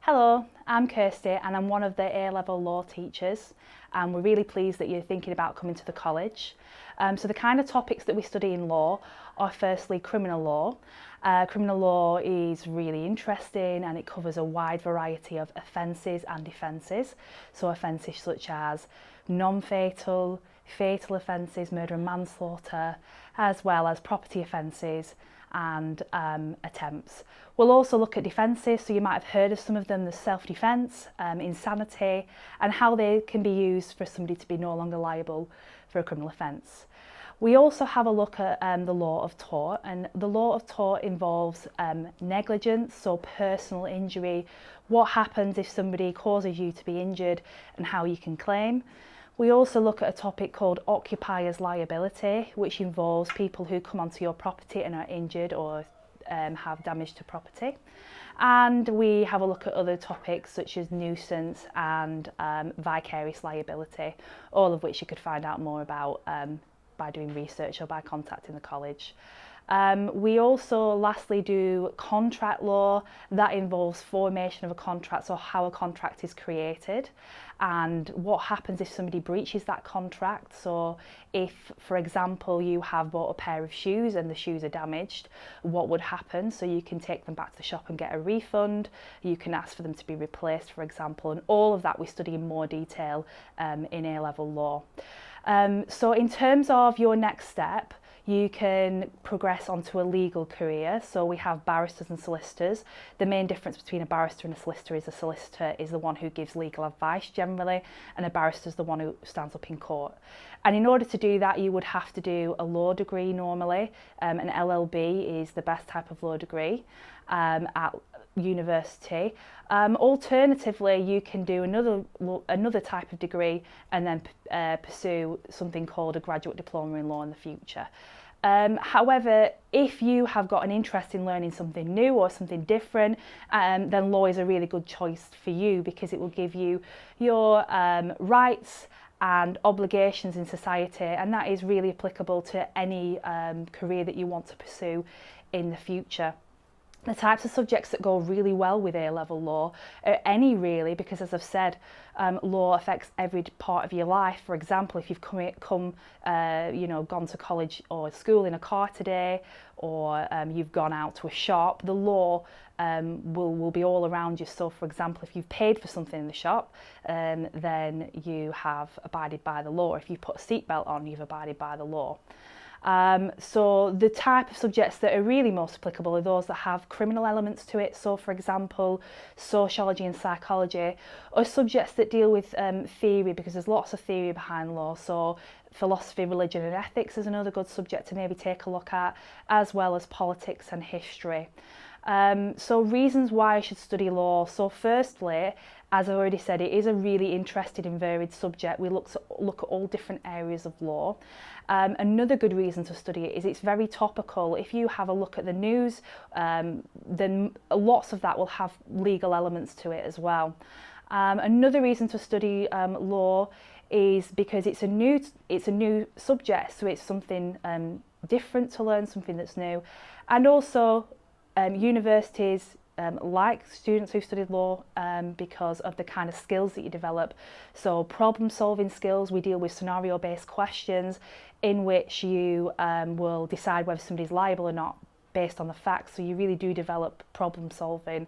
Hello, I'm Kirsty and I'm one of the A-level law teachers, and we're really pleased that you're thinking about coming to the college. So the kind of topics that we study in law are firstly criminal law. Criminal law is really interesting and it covers a wide variety of offences and defences. So offences such as non-fatal, fatal offences, murder and manslaughter, as well as property offences and attempts. We'll also look at defences, so you might have heard of some of them: the self-defence, insanity, and how they can be used for somebody to be no longer liable for a criminal offence. We also have a look at the law of tort, and the law of tort involves negligence, so personal injury, what happens if somebody causes you to be injured and how you can claim. We also look at a topic called occupier's liability, which involves people who come onto your property and are injured or have damage to property. And we have a look at other topics such as nuisance and vicarious liability, all of which you could find out more about by doing research or by contacting the college. We also lastly do contract law. That involves formation of a contract, so how a contract is created and what happens if somebody breaches that contract. So if, for example, you have bought a pair of shoes and the shoes are damaged, what would happen? So you can take them back to the shop and get a refund. You can ask for them to be replaced, for example, and all of that we study in more detail in A-level law. So in terms of your next step, you can progress onto a legal career. So we have barristers and solicitors. The main difference between a barrister and a solicitor is the one who gives legal advice generally, and a barrister is the one who stands up in court. And in order to do that, you would have to do a law degree normally. An LLB is the best type of law degree at university. Alternatively, you can do another type of degree and then pursue something called a graduate diploma in law in the future. However, if you have got an interest in learning something new or something different, then law is a really good choice for you, because it will give you your rights and obligations in society, and that is really applicable to any career that you want to pursue in the future. The types of subjects that go really well with A-level law are any, really, because as I've said, law affects every part of your life. For example, if you've gone to college or school in a car today, or you've gone out to a shop, the law will be all around you. So for example, if you've paid for something in the shop, then you have abided by the law. If you put a seatbelt on, you've abided by the law. So the type of subjects that are really most applicable are those that have criminal elements to it. So for example, sociology and psychology, or subjects that deal with theory, because there's lots of theory behind law. So philosophy, religion and ethics is another good subject to maybe take a look at, as well as politics and history. So reasons why I should study law. So firstly, as I already said, it is a really interesting and varied subject. We look at all different areas of law. Another good reason to study it is it's very topical. If you have a look at the news, then lots of that will have legal elements to it as well. Another reason to study law is because it's a new subject, so it's something different to learn, something that's new. And also universities like students who studied law because of the kind of skills that you develop. So problem solving skills, we deal with scenario based questions in which you will decide whether somebody's liable or not based on the facts, so you really do develop problem solving.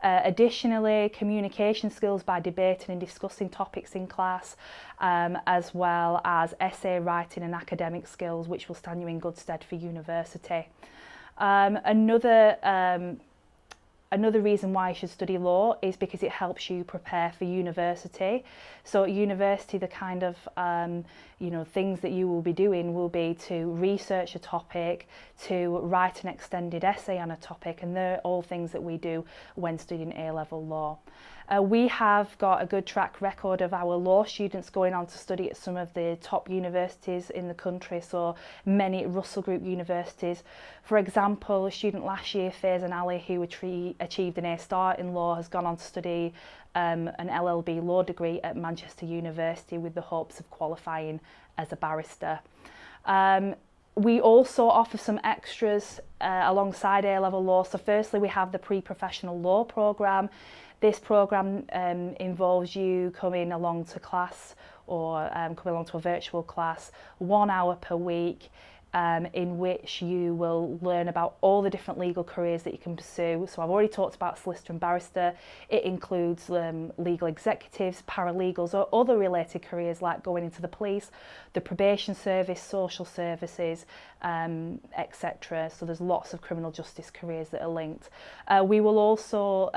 Additionally, communication skills by debating and discussing topics in class, as well as essay writing and academic skills, which will stand you in good stead for university. Another reason why you should study law is because it helps you prepare for university. So at university, the kind of things that you will be doing will be to research a topic, to write an extended essay on a topic, and they're all things that we do when studying A-level law. We have got a good track record of our law students going on to study at some of the top universities in the country, so many Russell Group universities. For example, a student last year, Faison Ali, who achieved an A-star in law, has gone on to study an LLB law degree at Manchester University with the hopes of qualifying as a barrister. We also offer some extras alongside A-level law. So firstly, we have the pre-professional law programme. This programme involves you coming along to class or coming along to a virtual class 1 hour per week, in which you will learn about all the different legal careers that you can pursue. So I've already talked about solicitor and barrister. It includes legal executives, paralegals, or other related careers like going into the police, the probation service, social services, etc. So there's lots of criminal justice careers that are linked. We will also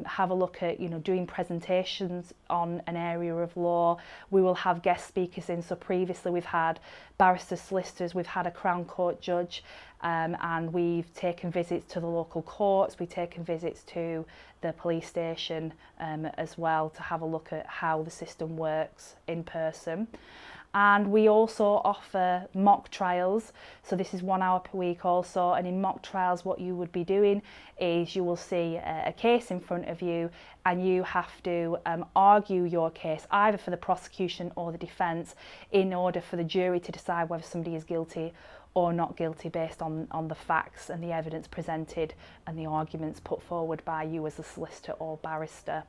have a look at, doing presentations on an area of law. We will have guest speakers in. So previously we've had barristers, solicitors, we've had a Crown Court judge, and we've taken visits to the local courts, we've taken visits to the police station as well, to have a look at how the system works in person. And we also offer mock trials, so this is 1 hour per week also, and in mock trials what you would be doing is you will see a case in front of you, and you have to argue your case either for the prosecution or the defence in order for the jury to decide whether somebody is guilty or not guilty based on the facts and the evidence presented and the arguments put forward by you as a solicitor or barrister.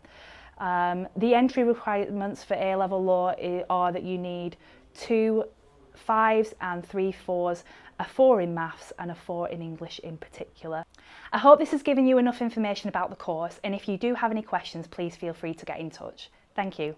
The entry requirements for A-level law are that you need 2 5s and 3 4s, a 4 in maths and a 4 in English in particular. I hope this has given you enough information about the course, and if you do have any questions, please feel free to get in touch. Thank you.